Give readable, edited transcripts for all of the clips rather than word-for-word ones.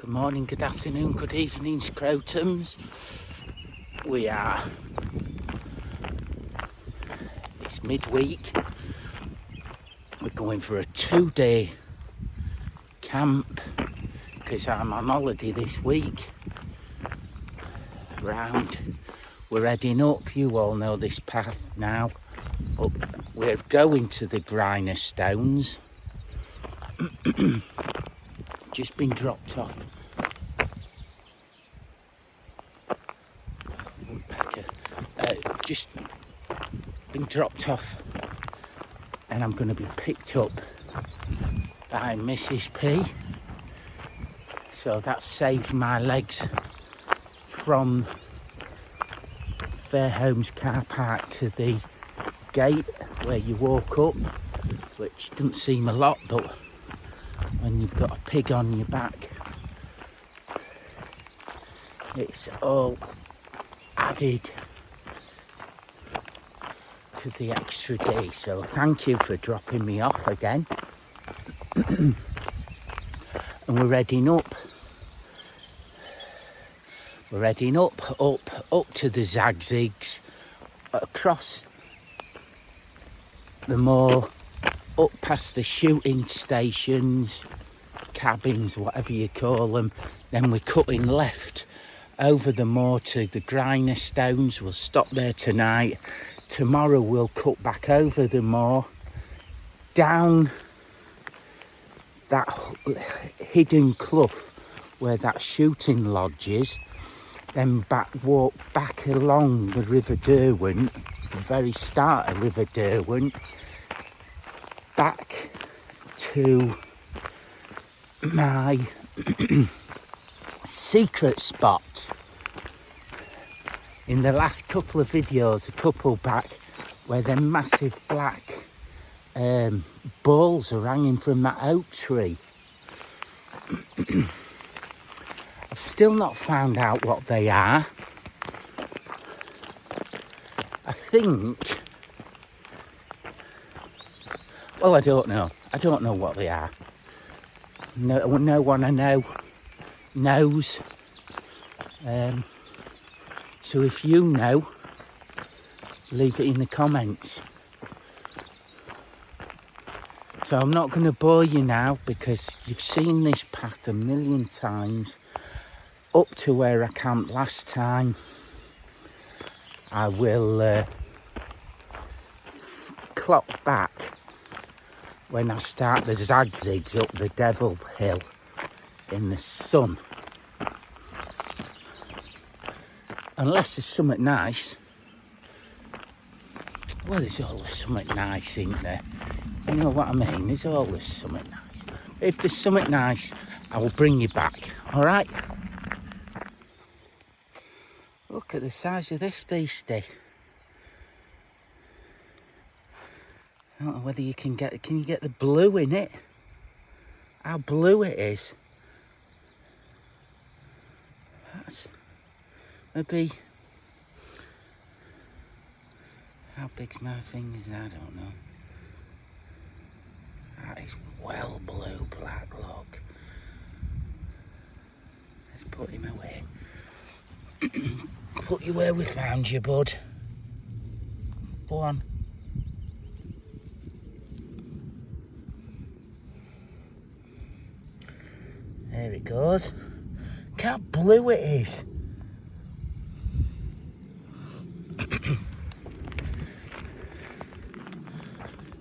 Good morning, good afternoon, good evening, scrotums. It's midweek. We're going for a 2-day camp because I'm on holiday this week. We're heading up, you all know this path now. Up, we're going to the Griner Stones. Just been dropped off. Just been dropped off, and I'm going to be picked up by Mrs. P. So that saves my legs from Fairholmes car park to the gate where you walk up, which doesn't seem a lot, but when you've got a pig on your back, it's all added to the extra day. So thank you for dropping me off again. And we're heading up. We're heading up to the Zagzigs, across the moor, up past the shooting stations, cabins, whatever you call them. Then we're cutting left over the moor to the Griner Stones. We'll stop there tonight. Tomorrow we'll cut back over the moor, down that hidden clough where that shooting lodge is, then walk back along the River Derwent, the very start of River Derwent, back to my secret spot. In the last couple of videos, a couple back, where the massive black balls are hanging from that oak tree. I've still not found out what they are. I think, well, I don't know. I don't know what they are. No one I know knows. So if you know, leave it in the comments. So I'm not going to bore you now because you've seen this path a million times. Up to where I camped last time. I will clock back when I start the Zagzigs up the Devil Hill in the sun. Unless there's something nice. Well, there's always something nice, isn't there? You know what I mean? There's always something nice. If there's something nice, I will bring you back. All right? Look at the size of this beastie. I don't know whether you can get the blue in it? How blue it is. That's maybe, how big's my fingers? I don't know. That is well blue black, look. Let's put him away. Put you where we found you, bud. Go on. There it goes. Look how blue it is.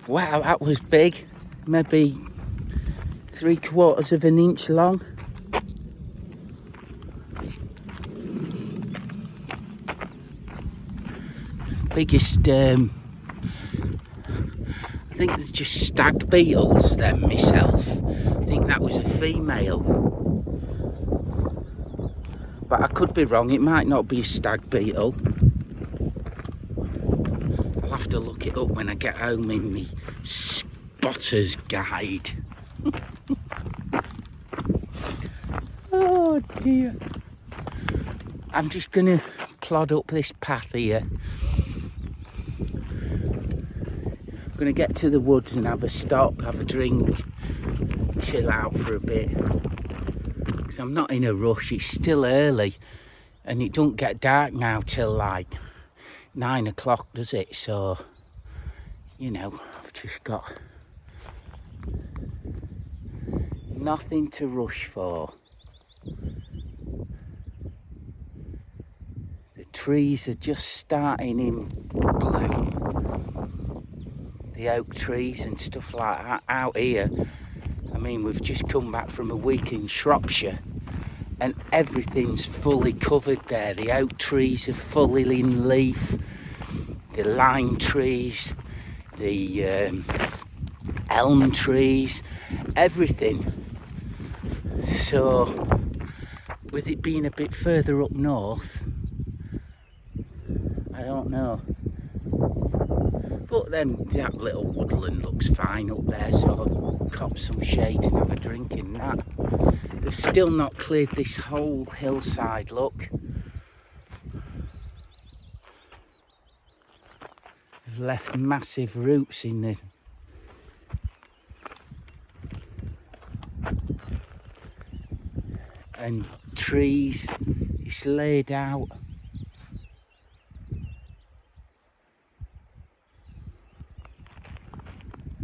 Wow, that was big. Maybe 3/4 of an inch long. Biggest, I think it's just stag beetles then myself. I think that was a female. But I could be wrong, it might not be a stag beetle. I'll have to look it up when I get home in the spotter's guide. Oh dear. I'm just going to plod up this path here. I'm going to get to the woods and have a stop, have a drink, chill out for a bit. because I'm not in a rush. It's still early and it don't get dark now till like 9 o'clock, does it? So, you know, I've just got nothing to rush for. The trees are just starting in bloom. The oak trees and stuff like that out here. I mean, we've just come back from a week in Shropshire and everything's fully covered there. The oak trees are fully in leaf, the lime trees, the elm trees, everything. So with it being a bit further up north, I don't know. But then that little woodland looks fine up there, so I'll cop some shade and have a drink in that. They've still not cleared this whole hillside, look. They've left massive roots in the... and trees, it's laid out.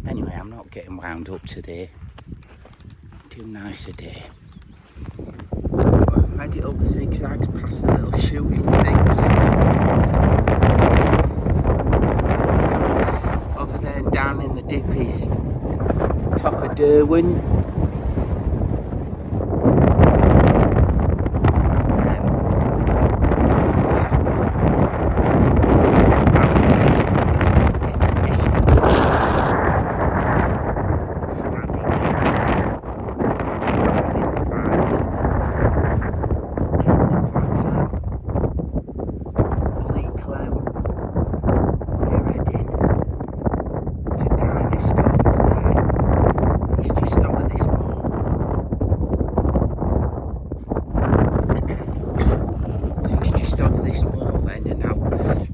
Anyway, I'm not getting wound up today. Too nice a day. Well, I've made it up the zigzags past the little shooting things. Over there and down in the dip is top of Derwent.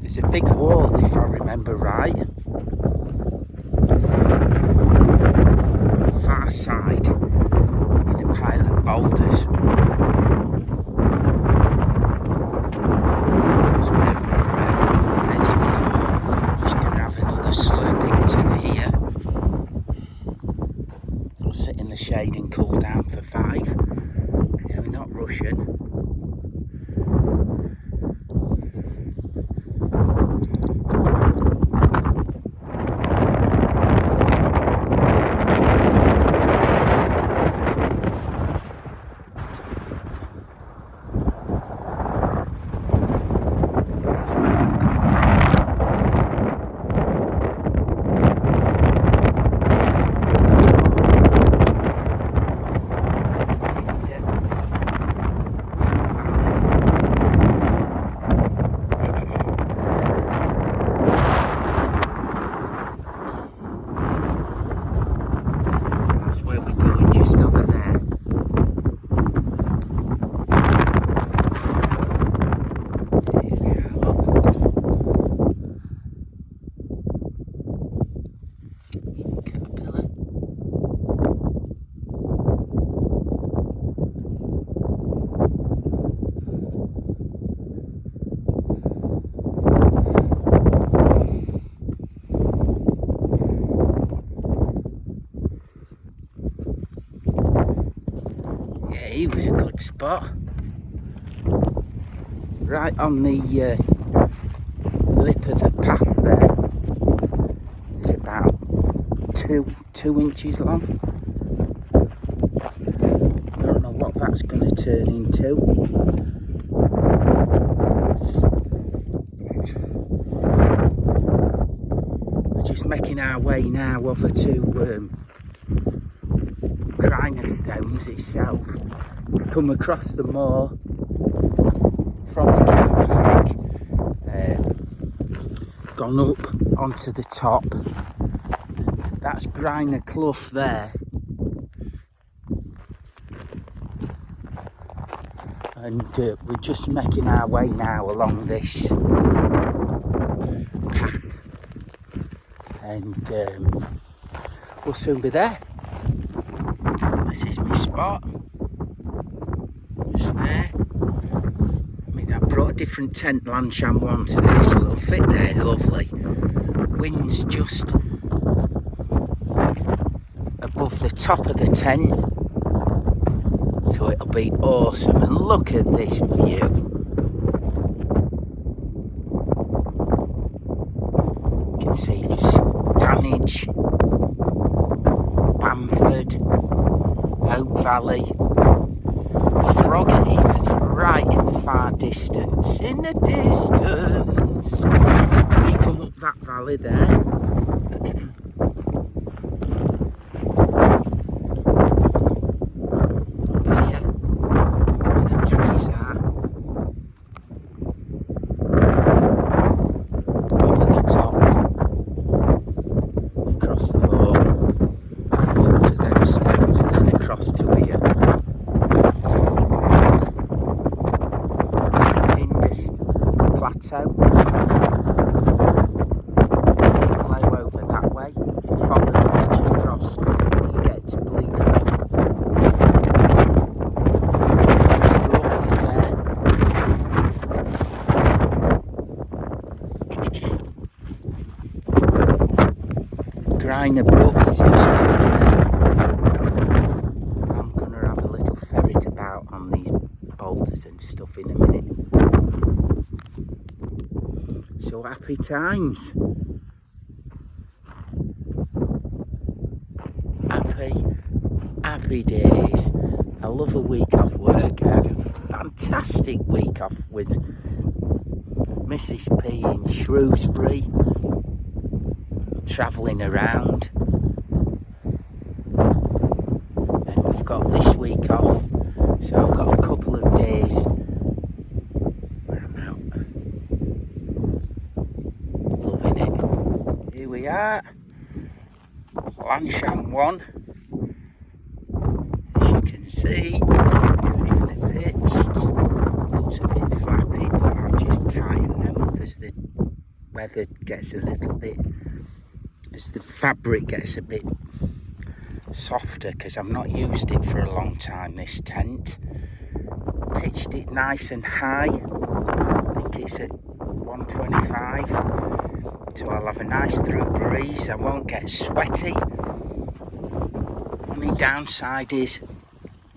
There's a big wall, if I remember right, on the far side in a pile of boulders. That's where we're heading for. Just going to have another Slurpington here. I'll sit in the shade and cool down for 5 because we're not rushing. Where we're going, just over there. Here we are, look. Caterpillar. He was a good spot, right on the lip of the path there. It's about two inches long. Don't know what that's going to turn into. We're just making our way now over to Stones itself. We've come across the moor from the car park, gone up onto the top. That's Griner Clough there, and we're just making our way now along this path, and we'll soon be there. This is my spot. Just there. I mean, I brought a different tent, Lansham one today, so it'll fit there lovely. Wind's just above the top of the tent, so it'll be awesome. And look at this view. You can see Stanage, Bamford, Hope Valley, Frogger even right in the far distance. In the distance. You come up that valley there. Up here, where them trees are. Over the top. Across the moor. Up to them stones and then across to here. Plateau. Low over that way. If you follow the ridge across, you get to Bleakley. Brook is there. Griner Brook is just down there. I'm going to have a little ferret about on these boulders and stuff in a minute. So happy times. Happy days. I love a week off work. I had a fantastic week off with Mrs. P in Shrewsbury, travelling around. And we've got this week off, so I've got a couple of days where I'm out. Loving it. Here we are, Lansham 1. As you can see, beautifully pitched. Looks a bit flappy, but I'll just tighten them up as the weather gets a little bit, as the fabric gets a bit softer, because I've not used it for a long time, this tent. Pitched it nice and high. I think it's at 125. So I'll have a nice through breeze. I won't get sweaty. Only downside is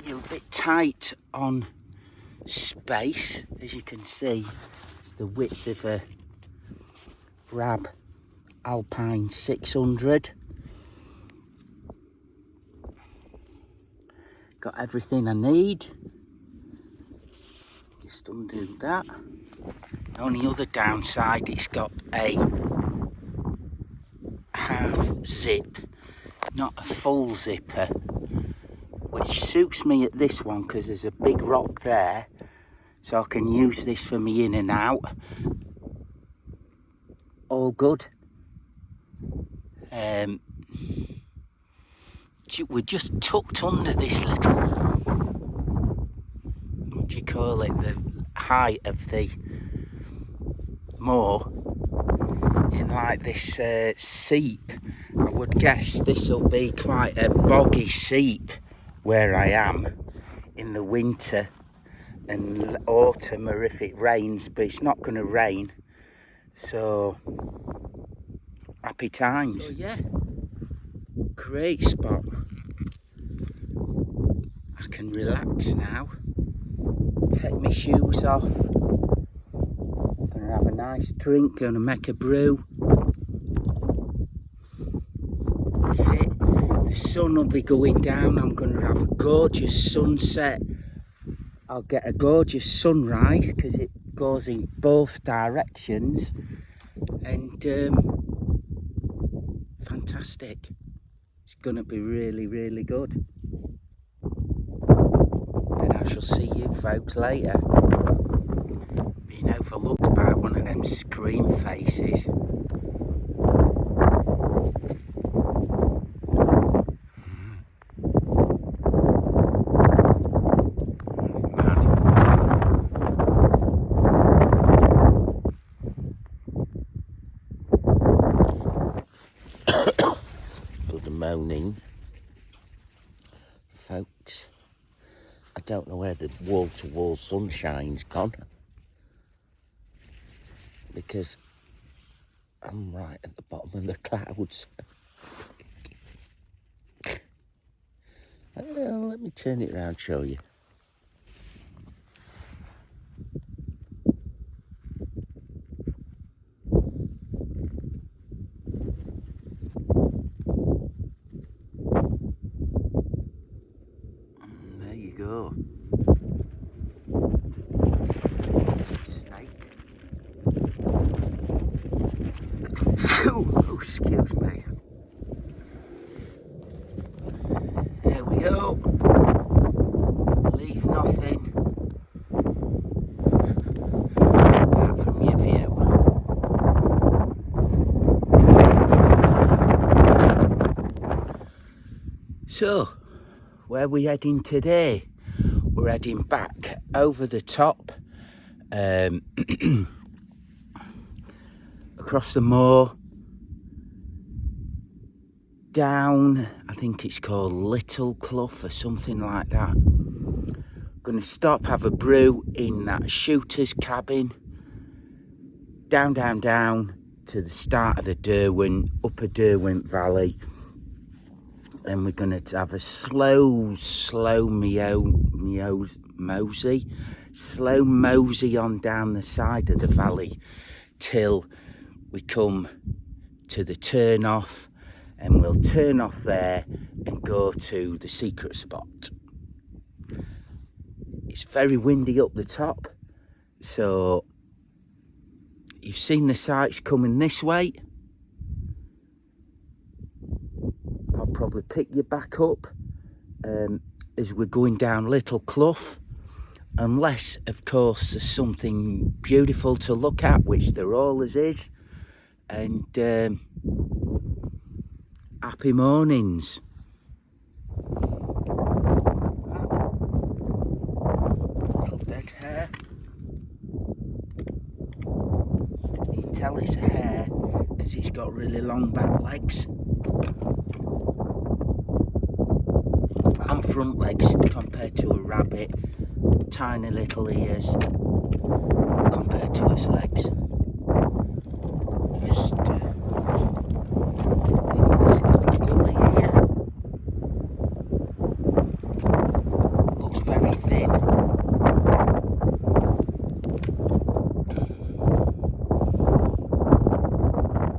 you're a bit tight on space. As you can see, it's the width of a Rab Alpine 600. Got everything I need. Just undo that. Only other downside, it's got a half zip, not a full zipper, which suits me at this one because there's a big rock there, so I can use this for me in and out. All good. We're just tucked under this little, what do you call it, the height of the moor, in like this seep. I would guess this will be quite a boggy seep where I am in the winter and autumn, or if it rains, but it's not going to rain, so happy times. So yeah, great spot. I can relax now, take my shoes off, gonna have a nice drink, gonna make a brew, sit. The sun will be going down, I'm gonna have a gorgeous sunset. I'll get a gorgeous sunrise because it goes in both directions, and fantastic. It's gonna be really, really good. And I shall see you folks later. Being overlooked by one of them scream faces. Good morning, folks. I don't know where the wall-to-wall sunshine's gone, because I'm right at the bottom of the clouds. Let me turn it around, show you. There you go. Snake. Oh, excuse me. There we go. Leave nothing apart from your view. So, where are we heading today? We're heading back over the top, across the moor, down, I think it's called Little Clough or something like that. Gonna stop, have a brew in that shooter's cabin, down to the start of the upper Derwent Valley, and we're gonna have a slow mosey on down the side of the valley till we come to the turn off, and we'll turn off there and go to the secret spot. It's very windy up the top, so you've seen the sights coming this way. I'll probably pick you back up as we're going down Little Clough, unless of course there's something beautiful to look at, which there always is. And happy mornings. Little dead hare. You can tell it's a hare because it's got really long back legs and front legs compared to a rabbit. Tiny little ears compared to its legs. Just in this little gully here. Looks very thin.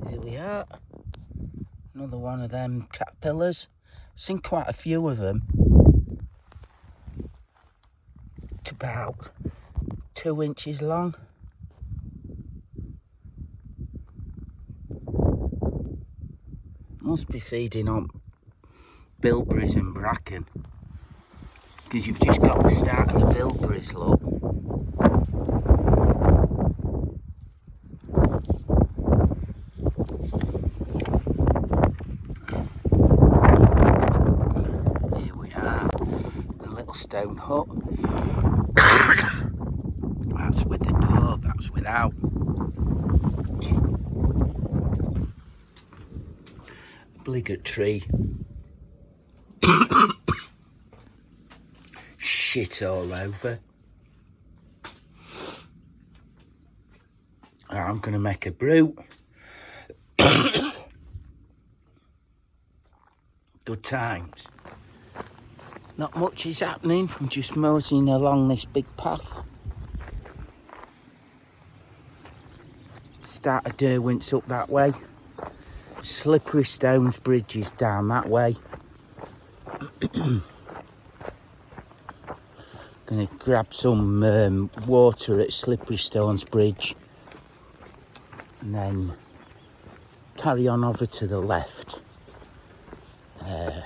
Here we are. Another one of them caterpillars. Seen quite a few of them. It's about 2 inches long. Must be feeding on bilberries and bracken, because you've just got the start of the bilberries, look. Here we are, the little stone hut. That's with the door, that's without. Obligatory shit all over. I'm gonna make a brew. Good times. Not much is happening from just moseying along this big path. Start of Derwent's up that way. Slippery Stones Bridge is down that way. Gonna grab some water at Slippery Stones Bridge and then carry on over to the left. And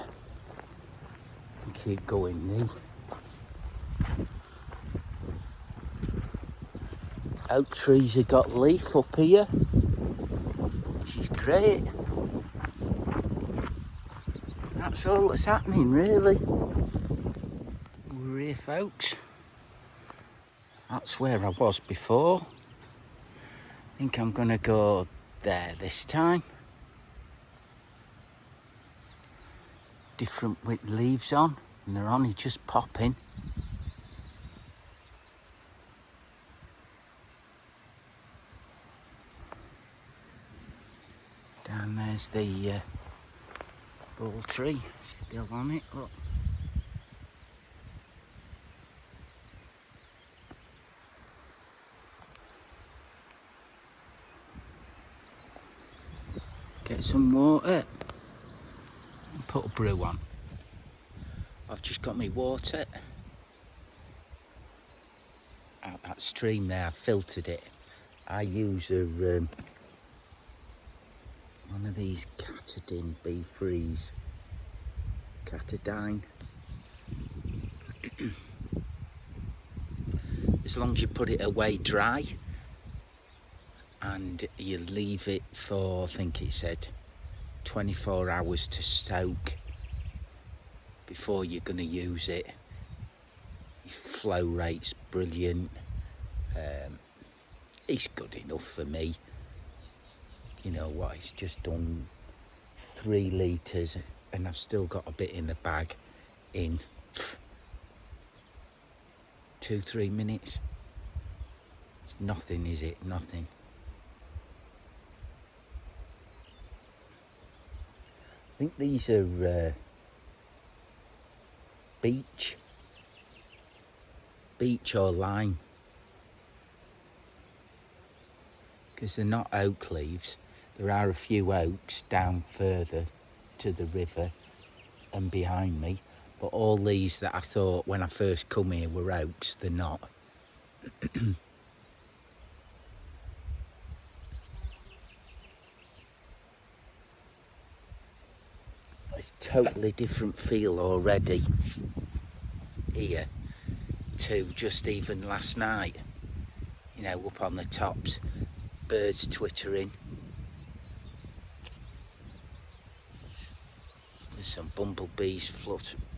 keep going now. Oak trees have got leaf up here, which is great. That's all that's happening, really. We're here, folks. That's where I was before. I think I'm gonna go there this time. Different with leaves on, and they're only just popping. There's the ball tree still on it, look. Get some water and put a brew on. I've just got my water out that stream there. I've filtered it. I use one of these Catadine B3s. Catadine. As long as you put it away dry and you leave it for, I think it said 24 hours to soak before you're going to use it. Your flow rate's brilliant. It's good enough for me. You know what, it's just done 3 litres and I've still got a bit in the bag in 2-3 minutes. It's nothing, is it? Nothing. I think these are beech or lime, because they're not oak leaves. There are a few oaks down further to the river and behind me, but all these that I thought when I first come here were oaks, they're not. It's a totally different feel already here to just even last night. You know, up on the tops, birds twittering. There's some bumblebees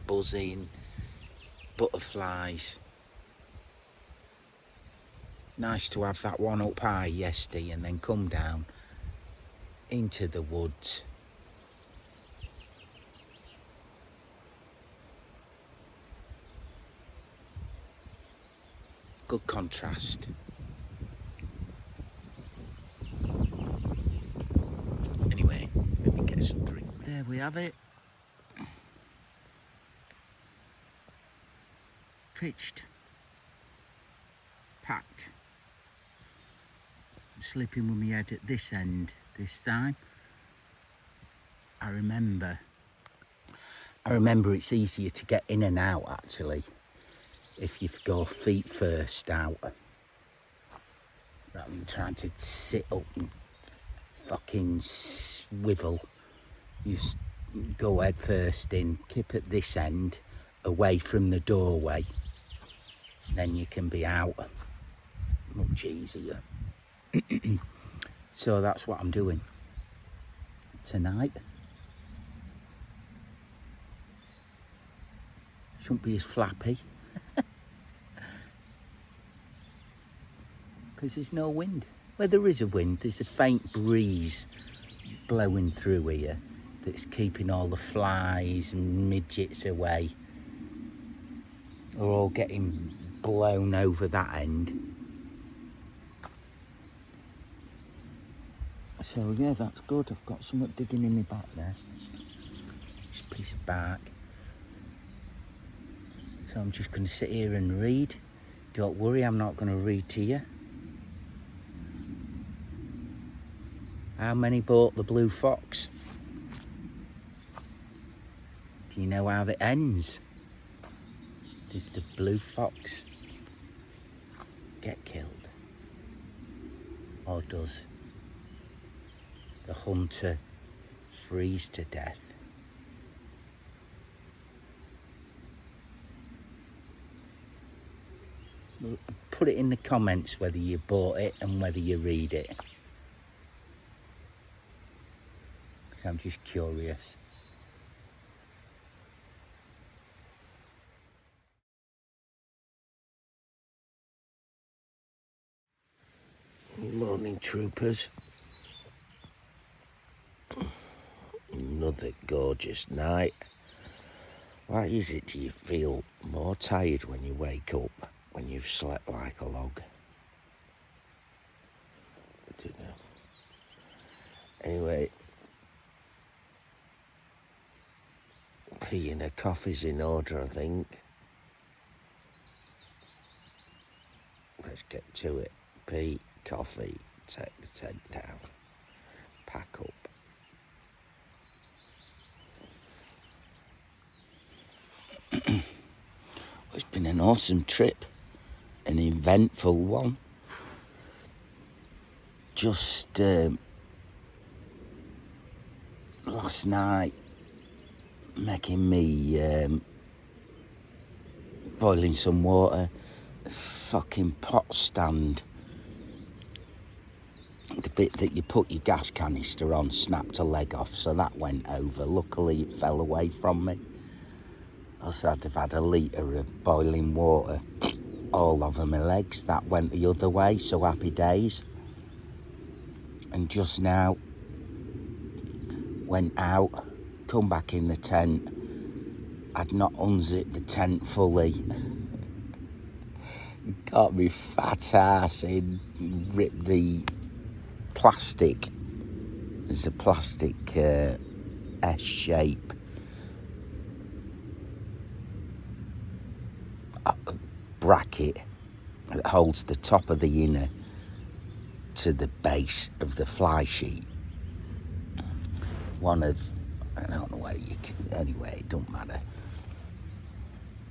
buzzing, butterflies. Nice to have that one up high yesterday and then come down into the woods. Good contrast. Anyway, let me get some drink. There we have it. Pitched. Packed. I'm sleeping with my head at this end this time. I remember it's easier to get in and out actually if you go feet first out, rather than trying to sit up and fucking swivel. You go head first in, keep at this end away from the doorway, then you can be out much easier. So that's what I'm doing tonight. Shouldn't be as flappy because there's no wind. Well, there is a wind, there's a faint breeze blowing through here that's keeping all the flies and midgets away. They're all getting blown over that end. So yeah, that's good. I've got something digging in my back there. Just a piece of bark. So I'm just going to sit here and read. Don't worry, I'm not going to read to you. How many bought the blue fox? Do you know how it ends? Does the blue fox get killed? Or does the hunter freeze to death? Put it in the comments whether you bought it and whether you read it. Because I'm just curious. Morning, troopers. Another gorgeous night. Why is it do you feel more tired when you wake up when you've slept like a log? I don't know. Anyway, Pee and a coffee's in order, I think. Let's get to it. Pee, coffee, take the tent down, pack up. It's been an awesome trip, an eventful one. Just last night, making me boiling some water, the fucking pot stand, the bit that you put your gas canister on, snapped a leg off, so that went over. Luckily it fell away from me, else I'd have had a litre of boiling water all over my legs. That went the other way, so happy days. And just now went out, come back in the tent. I'd not unzipped the tent fully. Got me fat ass in, ripped the plastic. There's a plastic S shape bracket that holds the top of the inner to the base of the fly sheet. One of, I don't know where you can, anyway, it don't matter.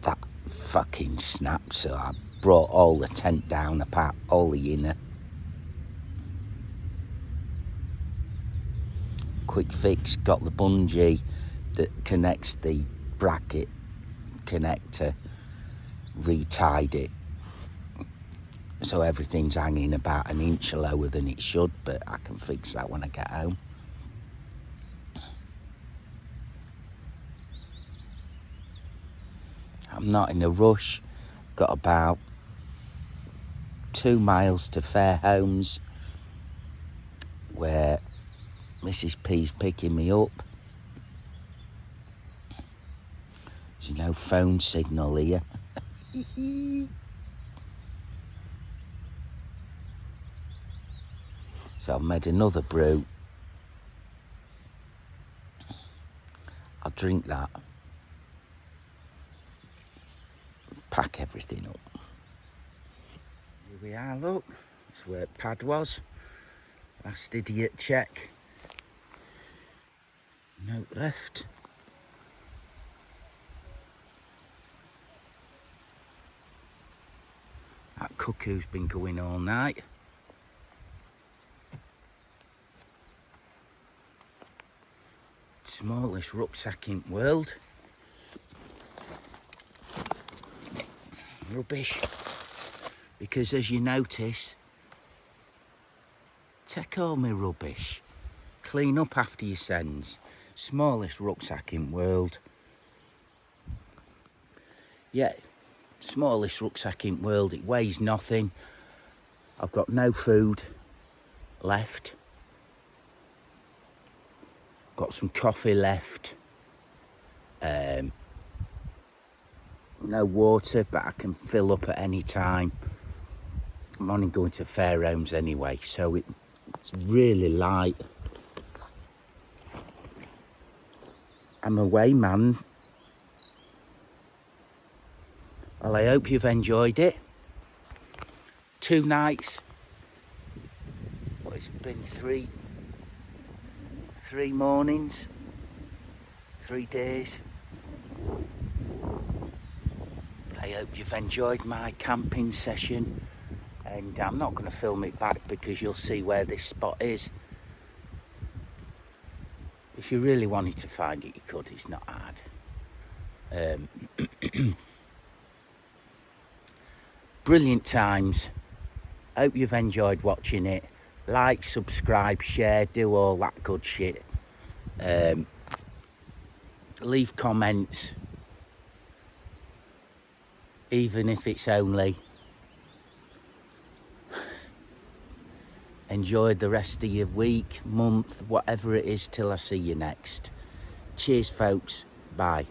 That fucking snapped, so I brought all the tent down apart, all the inner. Quick fix, got the bungee that connects the bracket connector, retied it, so everything's hanging about an inch lower than it should, but I can fix that when I get home. I'm not in a rush. Got about 2 miles to Fair Homes, where Mrs. P's picking me up. There's no phone signal here. So I've made another brew. I'll drink that. Pack everything up. Here we are, look. That's where Pad was. Last idiot check. Note left. That cuckoo's been going all night. Smallest rucksack in the world. Rubbish. Because as you notice, take all my rubbish. Clean up after your sends. Smallest rucksack in the world. Yeah, smallest rucksack in the world. It weighs nothing. I've got no food left. Got some coffee left. No water, but I can fill up at any time. I'm only going to Fair Homes anyway, so it's really light. I'm away, man. Well, I hope you've enjoyed it. 2 nights. Well, it's been three mornings, 3 days. I hope you've enjoyed my camping session, and I'm not going to film it back because you'll see where this spot is. If you really wanted to find it, you could. It's not hard. Brilliant times. Hope you've enjoyed watching it. Like, subscribe, share, do all that good shit. Leave comments, even if it's only enjoy the rest of your week, month, whatever it is, till I see you next. Cheers, folks. Bye.